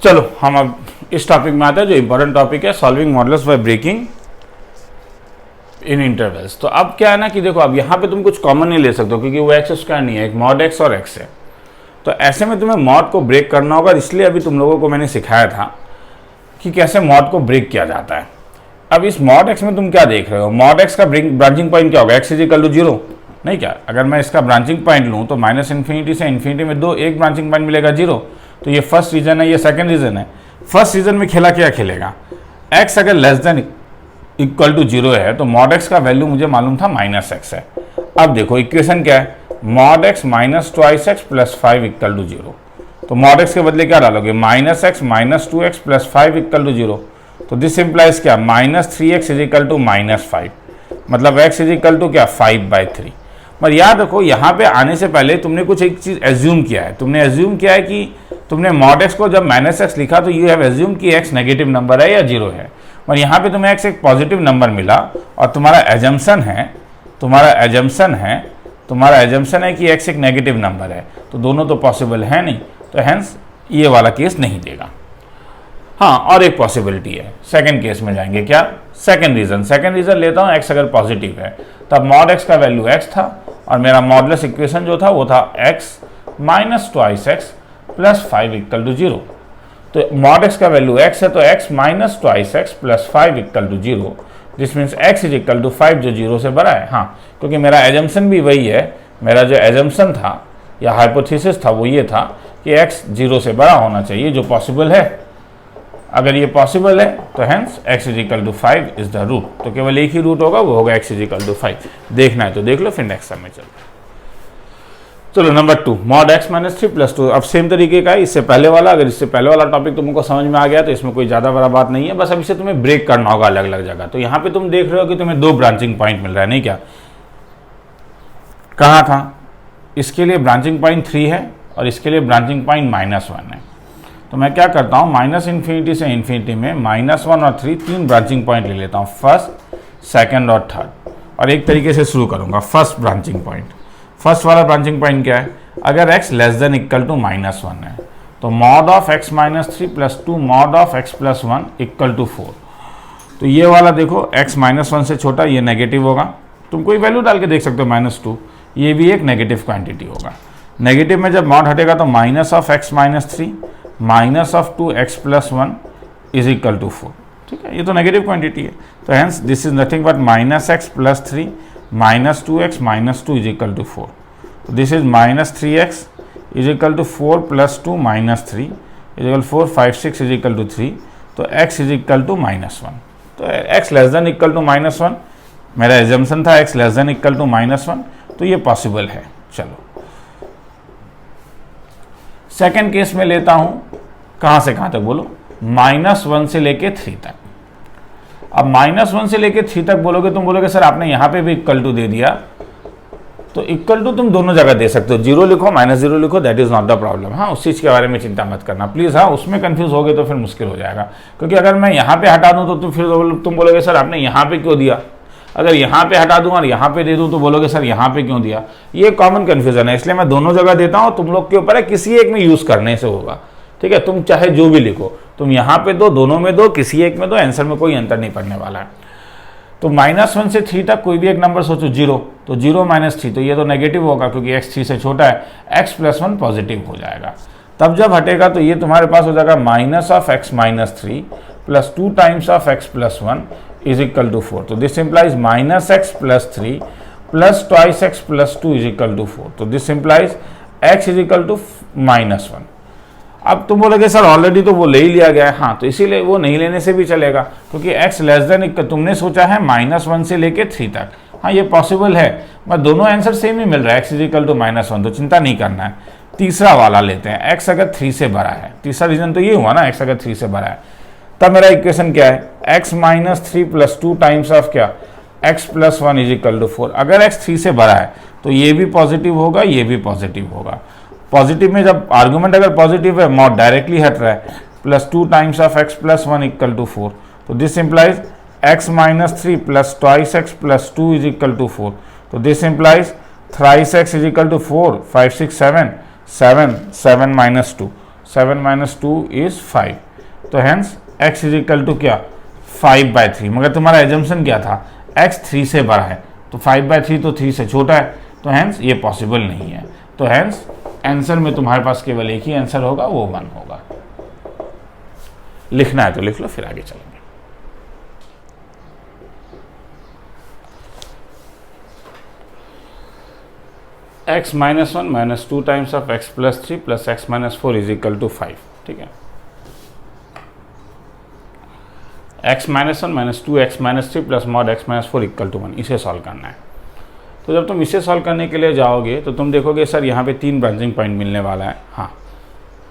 चलो हम अब इस टॉपिक में आते हैं जो इंपॉर्टेंट टॉपिक है, solving modulus by breaking in intervals. तो अब क्या है ना कि देखो, अब यहाँ पे तुम कुछ कॉमन नहीं ले सकते हो क्योंकि वो एक्स स्क्वायर नहीं है, एक मॉड एक्स और एक्स है। तो ऐसे में तुम्हें मॉड को ब्रेक करना होगा, इसलिए अभी तुम लोगों को मैंने सिखाया था कि कैसे मॉड को ब्रेक किया जाता है। अब इस मॉड एक्स में तुम क्या देख रहे हो, मॉड एक्स का ब्रांचिंग पॉइंट क्या होगा, एक्स इज इक्वल टू 0, नहीं क्या? अगर मैं इसका ब्रांचिंग पॉइंट लूँ तो माइनस इन्फिनिटी से इन्फिनिटी में एक ब्रांचिंग पॉइंट मिलेगा 0। तो ये फर्स्ट रीजन है, ये सेकंड रीजन है। फर्स्ट रीजन में खेला क्या खेलेगा, एक्स अगर लेस देन इक्वल टू 0 है तो मॉड एक्स का वैल्यू मुझे मालूम था माइनस एक्स है। अब देखो इक्वेशन क्या है, mod x minus twice x plus 5 equal to 0। तो मॉड एक्स के बदले क्या डालोगे, minus x minus 2x plus 5 equal to 0। तो दिस इंप्लाइज क्या, minus 3x is equal to minus 5, मतलब x इज इक्वल टू क्या, 5/3। पर याद रखो यहाँ पे आने से पहले तुमने कुछ एक चीज एज्यूम किया है। तुमने एज्यूम किया है कि तुमने मॉड एक्स को जब माइनस एक्स लिखा तो यू हैव एज्यूम कि x नेगेटिव नंबर है या 0 है। और यहाँ पे तुम्हें x एक पॉजिटिव नंबर मिला और तुम्हारा एजम्पशन है कि x एक नेगेटिव नंबर है। तो दोनों तो पॉसिबल है नहीं, तो हैंस ये वाला केस नहीं देगा। हाँ, और एक पॉसिबिलिटी है, सेकंड केस में जाएंगे। क्या, सेकंड रीजन लेता हूँ, x अगर पॉजिटिव है तब मॉड x का वैल्यू x था और मेरा मॉडुलस इक्वेशन जो था वो था x minus twice x plus 5 equal to 0। तो मॉड x का वैल्यू x है तो x minus twice x plus 5 equal to 0, this means x is equal to 5 जो 0 से बड़ा है। हाँ, क्योंकि मेरा एजम्पशन भी वही है, मेरा जो एजम्पशन था या हाइपोथेसिस था वो ये था कि x 0 से बड़ा होना चाहिए, जो पॉसिबल है। अगर ये पॉसिबल है तो hence x is equal to 5 is the root. तो केवल एक ही रूट होगा, वो होगा x इज इक्वल टू 5। देखना है तो देख लो, फिर नेक्स्ट सब में चलो number 2, mod x minus 3 plus 2। अब सेम तरीके का है इससे पहले वाला। अगर इससे पहले वाला टॉपिक तुमको समझ में आ गया तो इसमें कोई ज़्यादा बड़ा बात नहीं है, बस अब इसे तुम्हें ब्रेक करना होगा अलग अलग जगह। तो यहाँ पे तुम देख रहे हो कि तुम्हें 2 ब्रांचिंग पॉइंट मिल रहा है, नहीं क्या? कहाँ इसके लिए ब्रांचिंग पॉइंट 3 है और इसके लिए ब्रांचिंग पॉइंट -1 है। तो मैं क्या करता हूँ, माइनस इन्फिनिटी से इन्फिनिटी में -1 और 3 तीन ब्रांचिंग पॉइंट ले लेता हूँ, फर्स्ट, सेकंड और थर्ड। और एक तरीके से शुरू करूँगा, फर्स्ट ब्रांचिंग पॉइंट। फर्स्ट वाला ब्रांचिंग पॉइंट क्या है, अगर x less than equal to -1 है तो mod of x minus 3 plus 2 mod of x plus 1 equal to 4। तो ये वाला देखो x -1 से छोटा, ये नेगेटिव होगा। तुम कोई वैल्यू डाल के देख सकते हो, -2, ये भी एक नेगेटिव क्वांटिटी होगा। नेगेटिव में जब मॉड हटेगा तो minus of x minus 3 minus of 2x plus 1 is equal to 4। ठीक है, ये तो नेगेटिव क्वांटिटी है। तो hence this is nothing but minus x plus 3 minus 2x minus 2 is equal to 4। तो this is minus 3x is equal to 4 plus 2 minus 3 is equal 4, 5, 6 is equal to 3। तो x is equal to -1। तो x less than equal to -1, मेरा assumption था x less than equal to -1, तो ये possible है। चलो second case में लेता हूं, कहां से कहां तक बोलो, -1 से लेके 3 तक। अब -1 से लेके 3 तक बोलोगे, तुम बोलोगे सर आपने यहां पे भी इक्वल टू दे दिया। तो इक्वल टू तुम दोनों जगह दे सकते हो, 0 लिखो -0 लिखो, that is not the problem. हाँ, उस चीज के बारे में चिंता मत करना प्लीज। हाँ, उसमें कंफ्यूज हो गए तो फिर मुश्किल हो जाएगा, क्योंकि अगर मैं यहाँ पे हटा दूं तो फिर तुम बोलोगे सर आपने यहाँ पे क्यों दिया। अगर यहाँ पे हटा दूं और यहाँ पे दे दूं तो बोलोगे सर यहाँ पे क्यों दिया। ये कॉमन कंफ्यूजन है, इसलिए मैं दोनों जगह देता हूँ। तुम लोग के ऊपर है, किसी एक में यूज करने से होगा। ठीक है, तुम चाहे जो भी लिखो, तुम यहाँ पे दो, दोनों में दो, किसी एक में दो, आंसर में कोई अंतर नहीं पड़ने वाला है। तो -1 से 3 तक कोई भी एक नंबर सोचो, 0, तो 0 - 3, तो ये तो नेगेटिव होगा क्योंकि x 3 से छोटा है, x प्लस 1 पॉजिटिव हो जाएगा। तब जब हटेगा तो ये तुम्हारे पास हो जाएगा minus of x minus 3 plus 2 times of x plus 1 is equal to 4। तो this implies -x plus 3 plus twice x plus 2 is equal to 4। तो this implies x is equal to -1। अब तुम बोलोगे सर ऑलरेडी तो वो ले ही लिया गया है। हाँ, तो इसीलिए वो नहीं लेने से भी चलेगा, क्योंकि x लेस देन तुमने सोचा है -1 से लेके 3 तक। हाँ, ये पॉसिबल है, बट दोनों आंसर सेम ही मिल रहा है, x इज इक्वल टू -1, तो चिंता नहीं करना है। तीसरा वाला लेते हैं, x अगर 3 से बड़ा है। तीसरा रीजन तो ये हुआ ना, x अगर 3 से बड़ा है, तब मेरा इक्वेशन क्या है, x minus 3 plus 2 times of क्या, x plus 1 is equal to 4। अगर x 3 से बड़ा है तो ये भी पॉजिटिव होगा, ये भी पॉजिटिव होगा। पॉजिटिव में जब आर्गुमेंट अगर पॉजिटिव है, मॉड डायरेक्टली हट रहा है, plus 2 times of x plus 1 equal to 4। तो this implies x minus 3 plus twice x plus 2 is equal to 4। तो this implies thrice x is equal to 4, 5, 6, 7, 7 minus 2, 7 minus 2 is 5, तो hence x is equal to क्या 5/3। मगर तुम्हारा assumption क्या था, x 3 से बड़ा है, तो 5/3 तो 3 से छोटा है, तो हेंस ये पॉसिबल नहीं है। तो हेंस आंसर में तुम्हारे पास केवल एक ही आंसर होगा, वो 1 होगा। लिखना है तो लिख लो, फिर आगे चलेंगे। x minus 1 minus 2 times of x plus 3 plus x minus 4 is equal to 5। ठीक है, x minus 1 minus 2x minus 3 plus mod x minus 4 equal to 1, इसे सॉल्व करना है। तो जब तुम इसे सॉल्व करने के लिए जाओगे तो तुम देखोगे सर यहाँ पे 3 ब्रांचिंग पॉइंट मिलने वाला है। हाँ,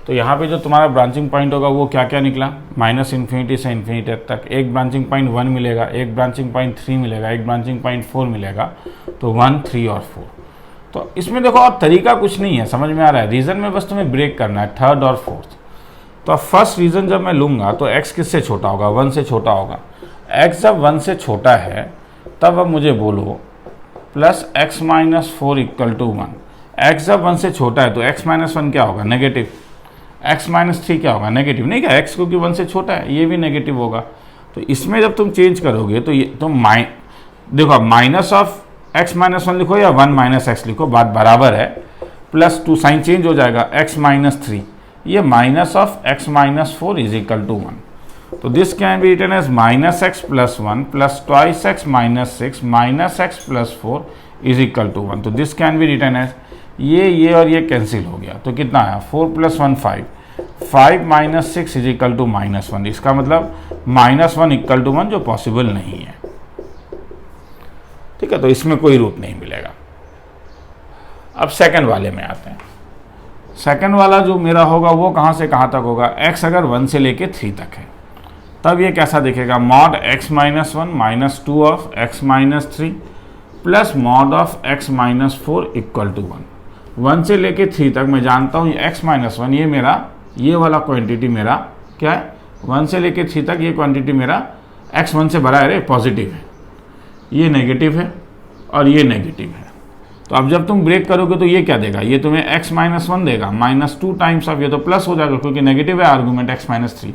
तो यहाँ पे जो तुम्हारा ब्रांचिंग पॉइंट होगा वो क्या क्या निकला, माइनस इन्फिनिटी से इन्फिनिटी तक। एक ब्रांचिंग पॉइंट 1 मिलेगा, एक ब्रांचिंग पॉइंट 3 मिलेगा, एक ब्रांचिंग पॉइंट 4 मिलेगा, तो 1, 3 और 4। तो इसमें देखो और तरीका कुछ नहीं है, समझ में आ रहा है। रीज़न में बस तुम्हें ब्रेक करना है, थर्ड और फोर्थ। तो अब फर्स्ट रीज़न जब मैं लूँगा तो x किससे छोटा होगा, 1 से छोटा होगा। x जब 1 से छोटा है तब अब मुझे बोलो plus x minus 4 equal to 1। x जब 1 से छोटा है तो x माइनस 1 क्या होगा, नेगेटिव। x माइनस 3 क्या होगा, नेगेटिव। नहीं क्या, x क्योंकि 1 से छोटा है, ये भी नेगेटिव होगा। तो इसमें जब तुम चेंज करोगे तो ये तुम देखो माइनस ऑफ x माइनस 1 लिखो या 1 माइनस एक्स लिखो, बात बराबर है। प्लस 2 साइन चेंज हो जाएगा, x माइनस 3, ये minus of x minus 4 is equal to 1। तो this can be written as minus x plus 1 plus twice x minus 6 minus x plus 4 is equal to 1। तो this can be written as ये और ये cancel हो गया, तो कितना आया 4 plus 1 5, 5 minus 6 is equal to minus 1। इसका मतलब माइनस 1 इक्वल टू 1, जो पॉसिबल नहीं है। ठीक है, तो इसमें कोई रूट नहीं मिलेगा। अब सेकंड वाले में आते हैं। सेकंड वाला जो मेरा होगा वो कहाँ से कहाँ तक होगा, x अगर 1 से लेके 3 तक है तब ये कैसा दिखेगा, mod x minus 1 minus 2 of x minus 3 plus mod of x minus 4 equal to 1। 1 से लेके 3 तक मैं जानता हूँ ये x माइनस 1, ये मेरा ये वाला क्वांटिटी मेरा क्या है, 1 से लेके 3 तक ये क्वांटिटी मेरा x 1 से बड़ा है, पॉजिटिव है, ये नेगेटिव है और ये नेगेटिव है। तो अब जब तुम ब्रेक करोगे तो ये क्या देगा, ये तुम्हें x माइनस 1 देगा, माइनस 2 टाइम्स ऑफ ये तो प्लस हो जाएगा क्योंकि नेगेटिव है आर्गूमेंट x माइनस 3,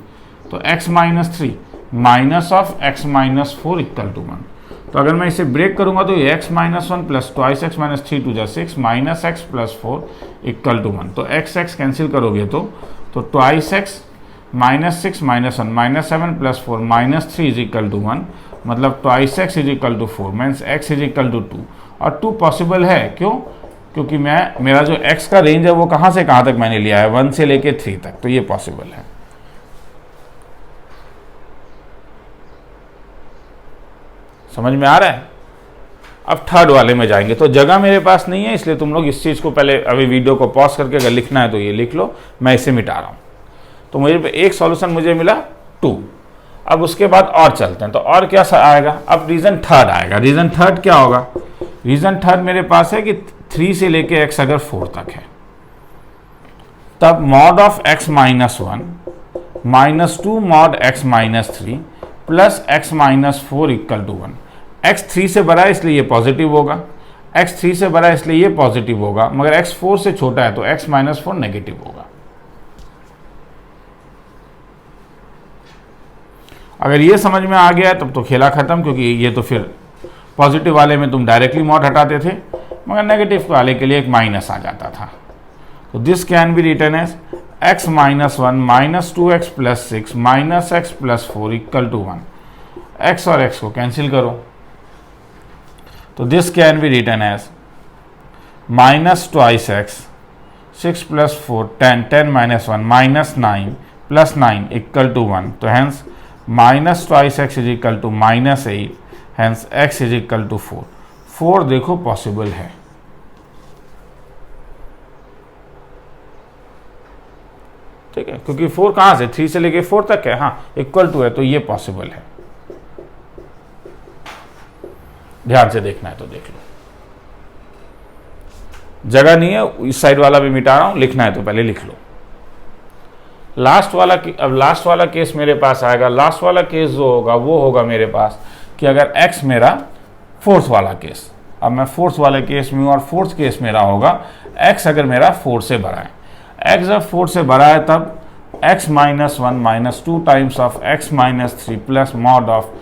तो x minus 3 minus of x minus 4 equal to 1। तो अगर मैं इसे ब्रेक करूंगा तो ये x minus 1 plus twice x minus 3 टू जा 6 minus x plus 4 equal to 1। तो x कैंसिल करोगे तो twice x minus 6 minus 1 minus 7 plus 4 minus 3 is equal to 1, मतलब twice x is equal to 4 means x is equal to 2। और 2 possible है, क्यों, क्योंकि मेरा जो x का रेंज है वो कहाँ से कहाँ तक मैंने लिया है, 1 से लेके 3 तक, तो ये पॉसिबल है। समझ में आ रहा है। अब थर्ड वाले में जाएंगे, तो जगह मेरे पास नहीं है इसलिए तुम लोग इस चीज़ को पहले अभी वीडियो को पॉज करके अगर लिखना है तो ये लिख लो, मैं इसे मिटा रहा हूँ। तो मुझे एक सॉल्यूशन मुझे मिला 2। अब उसके बाद और चलते हैं, तो और क्या आएगा, अब रीज़न थर्ड आएगा। रीज़न थर्ड क्या होगा, रीज़न थर्ड मेरे पास है कि 3 से लेके x अगर 4 तक है तब mod of x minus 1 minus 2 mod x minus 3 plus x minus 4 equal to 1। x 3 से बड़ा है इसलिए ये पॉजिटिव होगा, x 3 से बड़ा है इसलिए ये पॉजिटिव होगा, मगर x 4 से छोटा है तो x माइनस 4 नेगेटिव होगा। अगर ये समझ में आ गया तब तो खेला खत्म, क्योंकि ये तो फिर पॉजिटिव वाले में तुम डायरेक्टली मॉड हटाते थे, मगर नेगेटिव वाले के लिए एक माइनस आ जाता था। तो this can be written as x minus 1 minus 2x plus 6 minus x plus 4 equal to 1। x और x को कैंसिल करो, तो this can be written as minus twice x 6 plus 4 10 10 minus 1 minus 9 plus 9 equal to 1। तो hence minus twice x is equal to minus 8, hence x is equal to 4। 4 देखो possible है। ठीक है, क्योंकि 4 कहाँ से 3 से लेके 4 तक है, हाँ इक्वल टू है, तो ये पॉसिबल है। ध्यान से देखना है तो देख लो, जगह नहीं है, इस साइड वाला भी मिटा रहा हूं, लिखना है तो पहले लिख लो। अब लास्ट वाला केस मेरे पास आएगा। लास्ट वाला केस जो होगा वो होगा मेरे पास कि अगर x मेरा फोर्थ वाला केस, अब मैं फोर्थ वाले केस में हूँ और फोर्थ केस मेरा होगा x अगर मेरा 4 से बड़ा है। x जब 4 से बड़ा है तब x minus 1 minus 2 times of x minus 3 plus mod of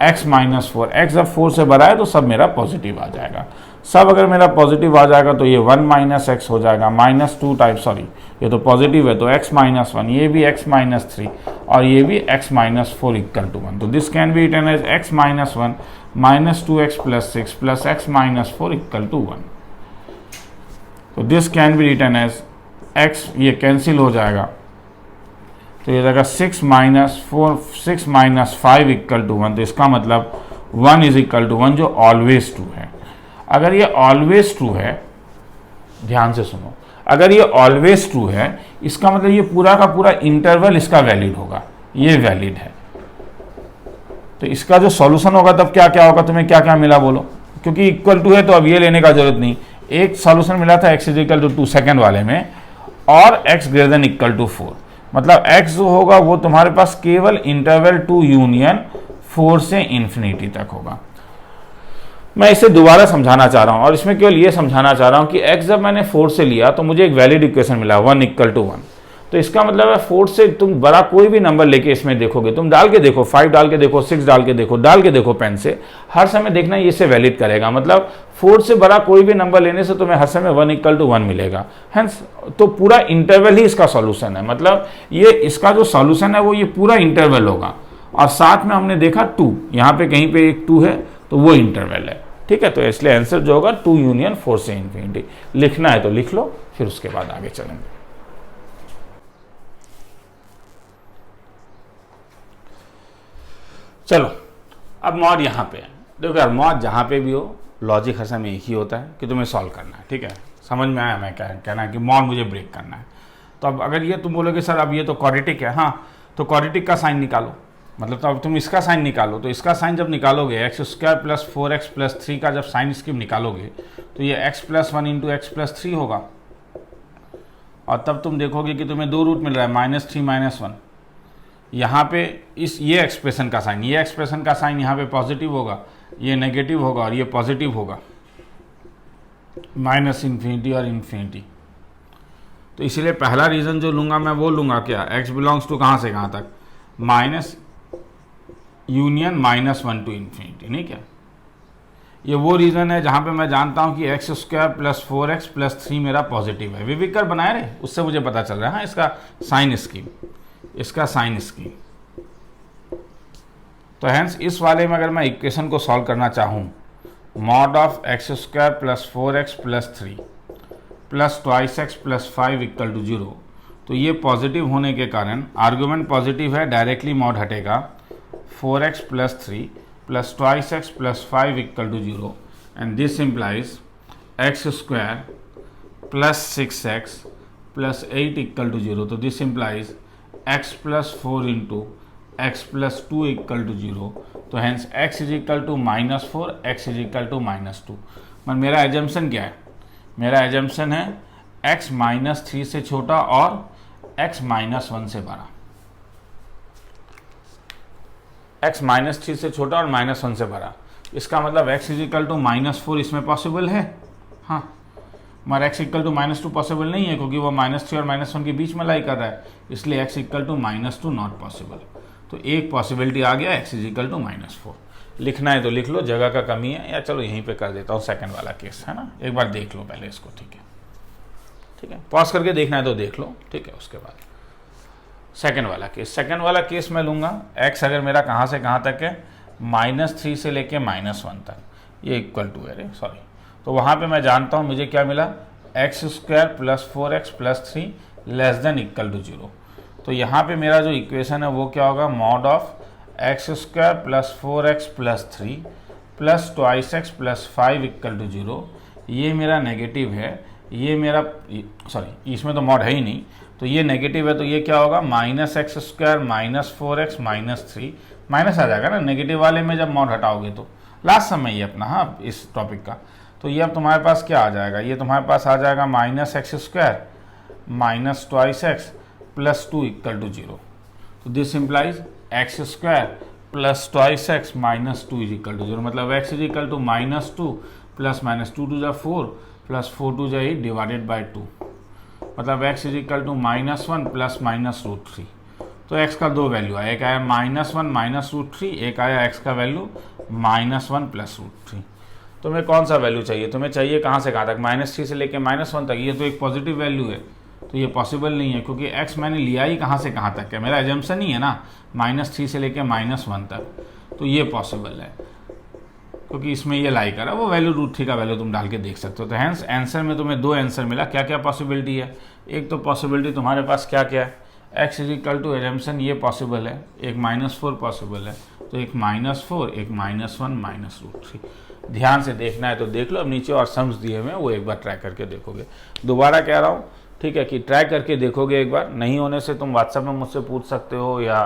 x minus 4। x जब 4 से बड़ा है तो सब मेरा पॉजिटिव आ जाएगा। सब अगर मेरा पॉजिटिव आ जाएगा तो ये 1 माइनस एक्स हो जाएगा, माइनस 2 टाइम्स, सॉरी ये तो पॉजिटिव है तो x माइनस 1, ये भी x माइनस 3 और ये भी x माइनस 4 इक्वल टू 1। तो this can be written as x minus 1 minus 2x plus 6 plus x minus 4 equal to 1। तो this can be written as x, ये कैंसिल हो जाएगा तो ये जाएगा 6 माइनस 4, 6 माइनस 5 इक्वल टू 1। तो इसका मतलब 1 इज इक्वल टू 1 जो ऑलवेज ट्रू है। अगर ये ऑलवेज ट्रू है, ध्यान से सुनो, अगर ये ऑलवेज ट्रू है इसका मतलब ये पूरा का पूरा इंटरवल इसका वैलिड होगा, ये वैलिड है। तो इसका जो सॉल्यूशन होगा तब क्या क्या होगा, तुम्हें क्या क्या मिला बोलो, क्योंकि इक्वल टू है तो अब ये लेने का जरूरत नहीं। एक सॉल्यूशन मिला था x is equal to 2 second वाले में और x greater than equal to 4, मतलब x जो होगा वो तुम्हारे पास केवल इंटरवल 2 यूनियन 4 से इंफिनिटी तक होगा। मैं इसे दोबारा समझाना चाह रहा हूं और इसमें केवल ये समझाना चाह रहा हूं कि x जब मैंने 4 से लिया तो मुझे एक वैलिड इक्वेशन मिला 1 इक्वल टू 1। तो इसका मतलब है 4 से तुम बड़ा कोई भी नंबर लेके इसमें देखोगे, तुम डाल के देखो, 5 डाल के देखो, 6 डाल के देखो पेन से, हर समय देखना ये से वैलिड करेगा। मतलब 4 से बड़ा कोई भी नंबर लेने से तुम्हें हर समय 1 इक्वल टू 1 मिलेगा। हेंस तो पूरा इंटरवल ही इसका सॉल्यूशन है, मतलब ये इसका जो सॉल्यूशन है वो ये पूरा इंटरवल होगा। और साथ में हमने देखा 2, यहाँ पे कहीं पे एक 2 है तो वो इंटरवल है, ठीक है। तो इसलिए आंसर जो होगा 2 यूनियन 4 से इंफिनिटी। लिखना है तो लिख लो, फिर उसके बाद आगे चलेंगे। चलो अब मॉड यहाँ पे है। देखो यार, मॉड जहाँ पे भी हो लॉजिक हर समय एक ही होता है कि तुम्हें सॉल्व करना है, ठीक है। समझ में आया मैं क्या कहना है कि मॉड मुझे ब्रेक करना है। तो अब अगर ये तुम बोलोगे सर अब ये तो क्वाड्रेटिक है, हाँ तो क्वाड्रेटिक का साइन निकालो, मतलब तो अब तुम इसका साइन निकालो। तो इसका साइन जब निकालोगे x square plus 4x plus 3 का जब साइन स्कीम निकालोगे तो ये x plus 1 into x plus 3 होगा। और तब तुम देखोगे कि तुम्हें 2 रूट मिल रहा है, -3 -1। यहाँ पे ये एक्सप्रेशन का साइन, ये एक्सप्रेशन का साइन यहाँ पे पॉजिटिव होगा, ये नेगेटिव होगा और ये पॉजिटिव होगा, माइनस इन्फिनिटी और इन्फिनिटी। तो इसीलिए पहला रीजन जो लूंगा मैं वो लूंगा क्या, x बिलोंग्स टू कहाँ से कहाँ तक, माइनस यूनियन -1 टू इन्फिनिटी, नहीं क्या। ये वो रीजन है जहाँ पे मैं जानता हूँ कि x square plus 4x plus 3 मेरा पॉजिटिव है। विविकर बनाए रहे, उससे मुझे पता चल रहा है। हाँ, इसका साइन स्कीम। तो हेंस इस वाले में अगर मैं इक्वेशन को सॉल्व करना चाहूँ, mod of x square plus 4x plus 3 plus 2x plus 5 equal to 0, तो ये पॉजिटिव होने के कारण आर्गुमेंट पॉजिटिव है, डायरेक्टली मॉड हटेगा 4x plus 3 plus 2x plus 5 equal to 0 and this implies x square plus 6x plus 8 equal to 0। तो this implies x plus 4 into x plus 2 equal to 0। तो hence x is equal to -4, x is equal to -2। मतलब मेरा assumption क्या है, मेरा assumption है x -3 से छोटा और x -1 से बड़ा, x -3 से छोटा और -1 से बड़ा। इसका मतलब x इज इक्वल टू -4 इसमें पॉसिबल है, हाँ, मगर x इक्वल टू -2 पॉसिबल नहीं है क्योंकि वो -3 और -1 के बीच में लाई कर रहा है, इसलिए x equal to -2 not possible. तो एक पॉसिबिलिटी आ गया, x इज इक्वल टू -4। लिखना है तो लिख लो, जगह का कमी है, या चलो यहीं पे कर देता हूँ, सेकंड वाला केस है ना, एक बार देख लो पहले इसको, ठीक है, ठीक है, पॉज करके देखना है तो देख लो, ठीक है। उसके बाद सेकंड वाला केस मैं लूँगा, x अगर मेरा कहाँ से कहाँ तक है, -3 से लेके -1 तक, ये इक्वल टू है, सॉरी। तो वहाँ पे मैं जानता हूँ मुझे क्या मिला, x square plus 4x plus 3 less than equal to 0। तो यहाँ पे मेरा जो इक्वेशन है वो क्या होगा, mod of x square plus 4x plus 3 plus 2x plus 5 equal to 0। ये मेरा नेगेटिव है, ये मेरा सॉरी इसमें तो मॉड है ही नहीं, तो ये नेगेटिव है, तो ये क्या होगा, -x square minus 4x minus 3, minus आ जाएगा ना नेगेटिव वाले में जब मॉड हटाओगे तो। लास्ट समय ये अपना, हाँ, इस टॉपिक का। तो ये अब तुम्हारे पास क्या आ जाएगा, ये तुम्हारे पास आ जाएगा -x square minus 2x plus 2 equal to 0। तो this implies x square plus 2x minus 2 is equal to 0। मतलब x is equal to -2 plus -2 टू जा 4 प्लस 4 टू जा 8 डिवाइडेड बाई 2। मतलब x is equal to -1 plus -√3। तो x का दो value आया, एक आया -1 -√3, एक आया x का वैल्यू -1 प्लस √3। तुम्हें कौन सा वैल्यू चाहिए? तुम्हें चाहिए कहाँ से कहाँ तक? -3 से लेके -1 तक। ये तो एक पॉजिटिव वैल्यू है, तो ये पॉसिबल नहीं है क्योंकि x मैंने लिया ही कहाँ से कहाँ तक है, मेरा एजम्पशन ही है ना, -3 से लेके -1 तक। तो ये पॉसिबल है क्योंकि इसमें ये लाई करा, वो वैल्यू √3 का वैल्यू तुम डाल के देख सकते हो। तो हैंस आंसर में तुम्हें दो आंसर मिला। क्या क्या पॉसिबिलिटी है? एक तो पॉसिबिलिटी तुम्हारे पास क्या क्या है, x is equal to assumption, ये पॉसिबल है। एक -4 पॉसिबल है, तो एक -4, एक -1 -√3। ध्यान से देखना है तो देख लो। अब नीचे और सम्स दिए हुए हैं, वो एक बार ट्राई करके देखोगे। दोबारा कह रहा हूँ, ठीक है, कि ट्राई करके देखोगे एक बार। नहीं होने से तुम व्हाट्सएप में मुझसे पूछ सकते हो या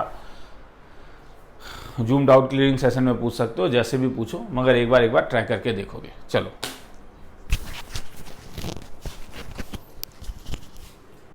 जूम डाउट क्लियरिंग सेशन में पूछ सकते हो, जैसे भी पूछो, मगर एक बार ट्राई करके देखोगे। चलो।